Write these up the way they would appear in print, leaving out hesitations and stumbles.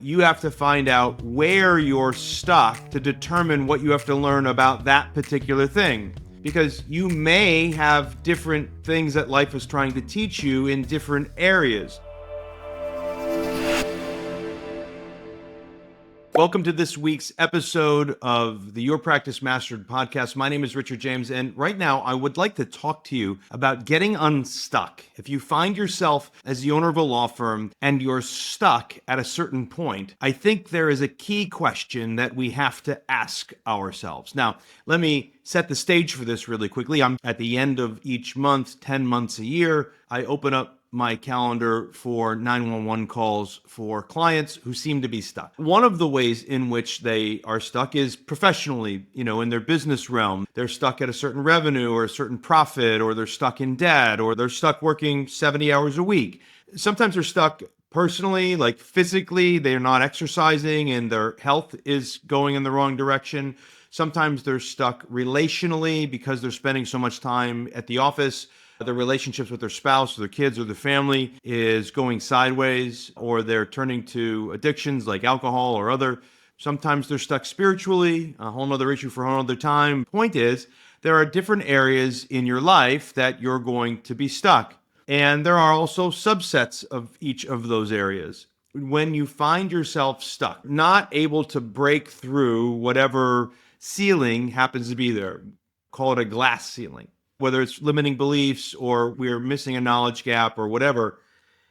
You have to find out where you're stuck to determine what you have to learn about that particular thing. Because you may have different things that life is trying to teach you in different areas. Welcome to this week's episode of the Your Practice Mastered podcast. My name is Richard James, and right now I would like to talk to you about getting unstuck. If you find yourself as the owner of a law firm and you're stuck at a certain point, I think there is a key question that we have to ask ourselves. Now, let me set the stage for this really quickly. I'm at the end of each month, 10 months a year. I open up my calendar for 911 calls for clients who seem to be stuck. One of the ways in which they are stuck is professionally, in their business realm. They're stuck at a certain revenue or a certain profit, or they're stuck in debt, or they're stuck working 70 hours a week. Sometimes they're stuck personally, like physically, they're not exercising and their health is going in the wrong direction. Sometimes they're stuck relationally because they're spending so much time at the office. Their relationships with their spouse or their kids or their family is going sideways, or they're turning to addictions like alcohol or other. Sometimes they're stuck spiritually, a whole nother issue for a whole other time. Point is, there are different areas in your life that you're going to be stuck. And there are also subsets of each of those areas. When you find yourself stuck, not able to break through whatever ceiling happens to be there, call it a glass ceiling, whether it's limiting beliefs or we're missing a knowledge gap or whatever.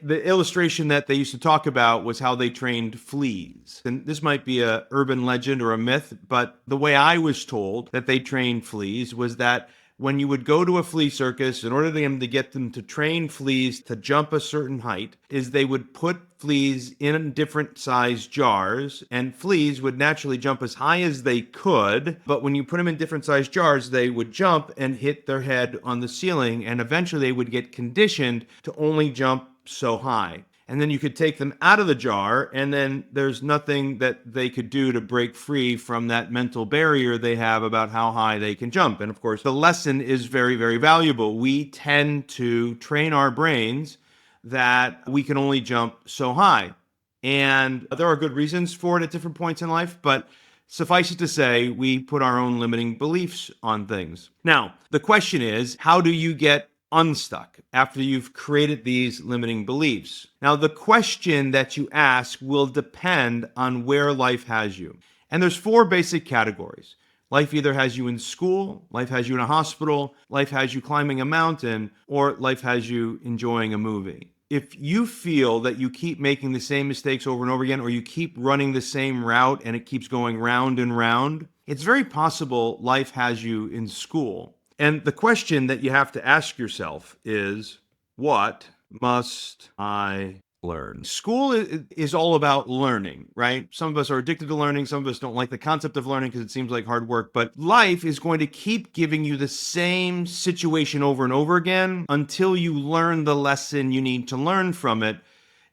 The illustration that they used to talk about was how they trained fleas. And this might be an urban legend or a myth, but the way I was told that they trained fleas was that when you would go to a flea circus, in order for them to get them to train fleas to jump a certain height, is they would put fleas in different size jars, and fleas would naturally jump as high as they could. But when you put them in different size jars, they would jump and hit their head on the ceiling, and eventually they would get conditioned to only jump so high. And then you could take them out of the jar, and then there's nothing that they could do to break free from that mental barrier they have about how high they can jump. And of course, the lesson is very, very valuable. We tend to train our brains that we can only jump so high. And there are good reasons for it at different points in life, but suffice it to say, we put our own limiting beliefs on things. Now, the question is, how do you get unstuck after you've created these limiting beliefs? Now, the question that you ask will depend on where life has you. And there's four basic categories. Life either has you in school, life has you in a hospital, life has you climbing a mountain, or life has you enjoying a movie. If you feel that you keep making the same mistakes over and over again, or you keep running the same route and it keeps going round and round, it's very possible life has you in school. And the question that you have to ask yourself is, what must I learn? School is all about learning, right? Some of us are addicted to learning. Some of us don't like the concept of learning because it seems like hard work. But life is going to keep giving you the same situation over and over again until you learn the lesson you need to learn from it.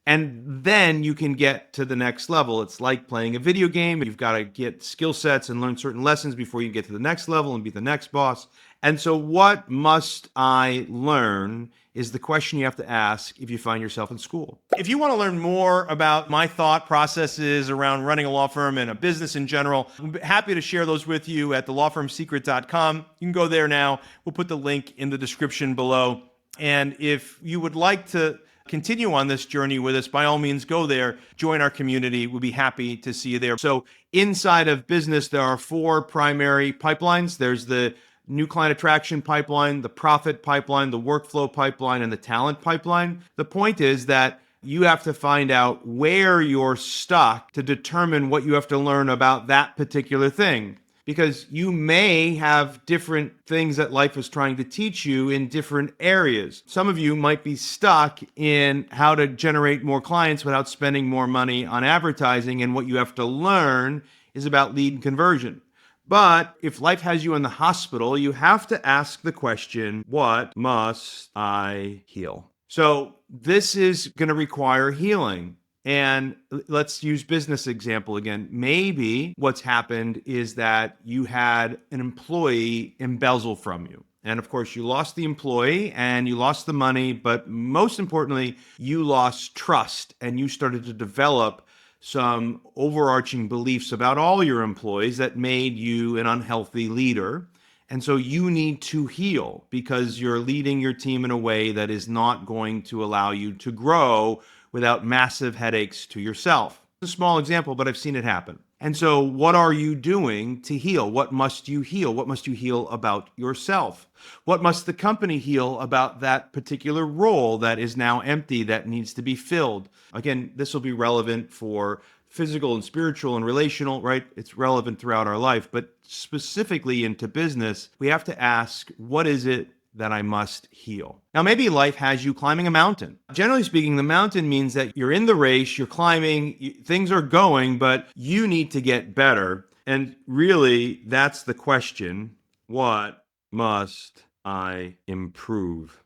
And then you can get to the next level. It's like playing a video game. You've got to get skill sets and learn certain lessons before you get to the next level and be the next boss. And so what must I learn is the question you have to ask if you find yourself in school. If you want to learn more about my thought processes around running a law firm and a business in general, I'm happy to share those with you at thelawfirmsecret.com. You can go there now. We'll put the link in the description below. And if you would like to continue on this journey with us, by all means, go there, join our community. We'll be happy to see you there. So inside of business, there are four primary pipelines. There's the new client attraction pipeline, the profit pipeline, the workflow pipeline, and the talent pipeline. The point is that you have to find out where you're stuck to determine what you have to learn about that particular thing. Because you may have different things that life is trying to teach you in different areas. Some of you might be stuck in how to generate more clients without spending more money on advertising, and what you have to learn is about lead conversion. But if life has you in the hospital, you have to ask the question, what must I heal? So this is going to require healing. And let's use business example again. Maybe what's happened is that you had an employee embezzle from you. And of course, you lost the employee and you lost the money, but most importantly, you lost trust and you started to develop some overarching beliefs about all your employees that made you an unhealthy leader. And so you need to heal because you're leading your team in a way that is not going to allow you to grow without massive headaches to yourself. It's a small example, but I've seen it happen. And so what are you doing to heal? What must you heal? What must you heal about yourself? What must the company heal about that particular role that is now empty, that needs to be filled? Again, this will be relevant for physical and spiritual and relational, right? It's relevant throughout our life, but specifically into business, we have to ask, what is it that I must heal? Now, maybe life has you climbing a mountain. Generally speaking, the mountain means that you're in the race, you're climbing, things are going, but you need to get better. And really, that's the question. What must I improve?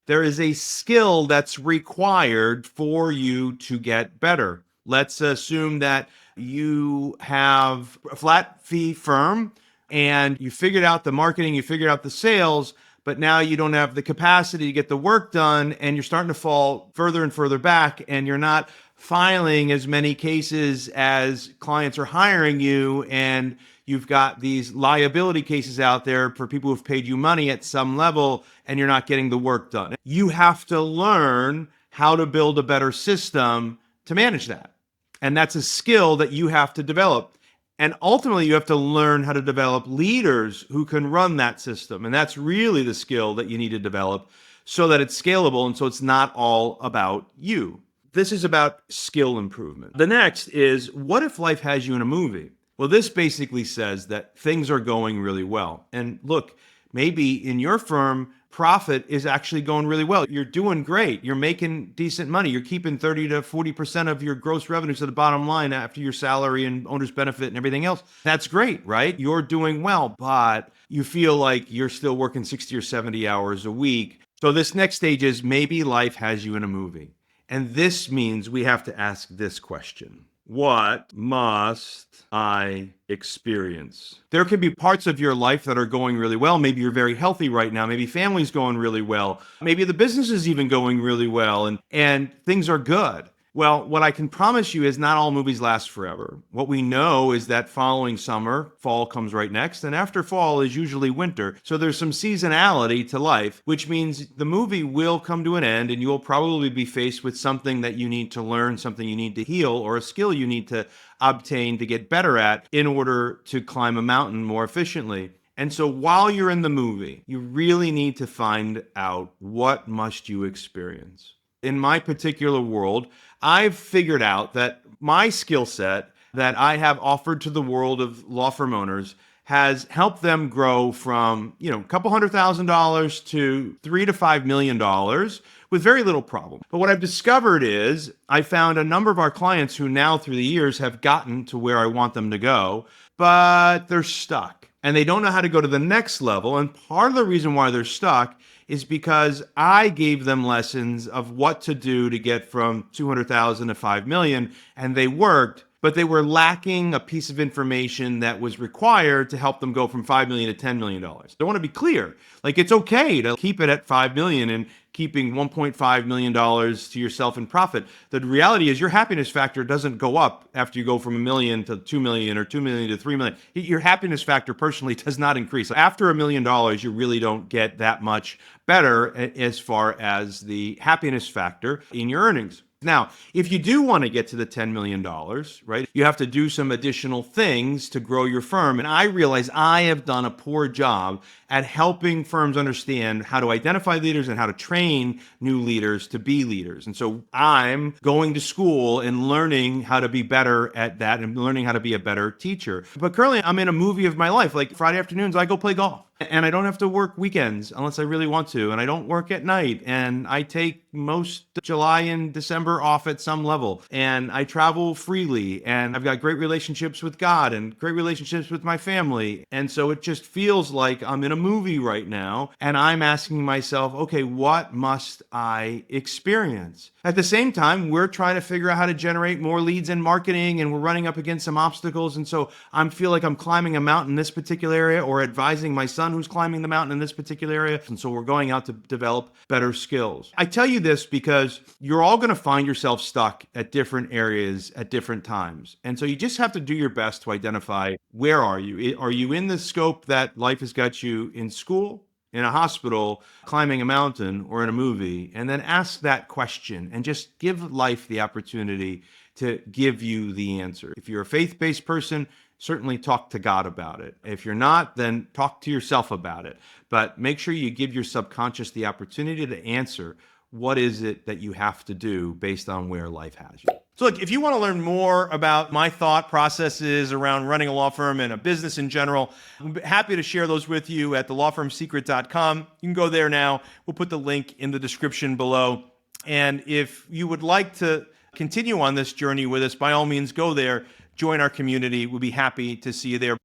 There is a skill that's required for you to get better. Let's assume that you have a flat fee firm and you figured out the marketing, you figured out the sales, but now you don't have the capacity to get the work done and you're starting to fall further and further back and you're not filing as many cases as clients are hiring you, and you've got these liability cases out there for people who've paid you money at some level and you're not getting the work done. You have to learn how to build a better system to manage that. And that's a skill that you have to develop. And ultimately, you have to learn how to develop leaders who can run that system. And that's really the skill that you need to develop so that it's scalable and so it's not all about you. This is about skill improvement. The next is, what if life has you in a movie? Well, this basically says that things are going really well. And look, maybe in your firm, profit is actually going really well. You're doing great. You're making decent money. You're keeping 30 to 40% of your gross revenues to the bottom line after your salary and owner's benefit and everything else. That's great, right? You're doing well, but you feel like you're still working 60 or 70 hours a week. So this next stage is, maybe life has you in a movie. And this means we have to ask this question. What must I experience? There can be parts of your life that are going really well. Maybe you're very healthy right now. Maybe family's going really well. Maybe the business is even going really well and things are good. Well, what I can promise you is not all movies last forever. What we know is that following summer, fall comes right next, and after fall is usually winter. So there's some seasonality to life, which means the movie will come to an end and you'll probably be faced with something that you need to learn, something you need to heal, or a skill you need to obtain to get better at in order to climb a mountain more efficiently. And so while you're in the movie, you really need to find out, what must you experience? In my particular world, I've figured out that my skill set that I have offered to the world of law firm owners has helped them grow from, a couple $100,000 to $3 to $5 million with very little problem. But what I've discovered is I found a number of our clients who now through the years have gotten to where I want them to go, but they're stuck and they don't know how to go to the next level. And part of the reason why they're stuck is because I gave them lessons of what to do to get from 200,000 to 5 million, and they worked, but they were lacking a piece of information that was required to help them go from 5 million to $10 million. I want to be clear. It's okay to keep it at 5 million and keeping $1.5 million to yourself in profit. The reality is your happiness factor doesn't go up after you go from $1 million to 2 million or 2 million to 3 million. Your happiness factor personally does not increase. After $1 million, you really don't get that much better as far as the happiness factor in your earnings. Now, if you do want to get to the $10 million, right, you have to do some additional things to grow your firm. And I realize I have done a poor job at helping firms understand how to identify leaders and how to train new leaders to be leaders. And so I'm going to school and learning how to be better at that and learning how to be a better teacher. But currently I'm in a movie of my life. Friday afternoons, I go play golf. And I don't have to work weekends unless I really want to. And I don't work at night. And I take most July and December off at some level. And I travel freely. And I've got great relationships with God and great relationships with my family. And so it just feels like I'm in a movie right now. And I'm asking myself, okay, what must I experience? At the same time, we're trying to figure out how to generate more leads in marketing. And we're running up against some obstacles. And so I feel like I'm climbing a mountain in this particular area, or advising my son son who's climbing the mountain in this particular area. And so we're going out to develop better skills. I tell you this because you're all going to find yourself stuck at different areas at different times. And so you just have to do your best to identify, where are you? Are you in the scope that life has got you in school, in a hospital, climbing a mountain, or in a movie? And then ask that question and just give life the opportunity to give you the answer. If you're a faith-based person, certainly talk to God about it. If you're not, then talk to yourself about it. But make sure you give your subconscious the opportunity to answer, what is it that you have to do based on where life has you. So look, if you want to learn more about my thought processes around running a law firm and a business in general, I'm happy to share those with you at thelawfirmsecret.com. You can go there now. We'll put the link in the description below. And if you would like to continue on this journey with us, by all means, go there, join our community. We'll be happy to see you there.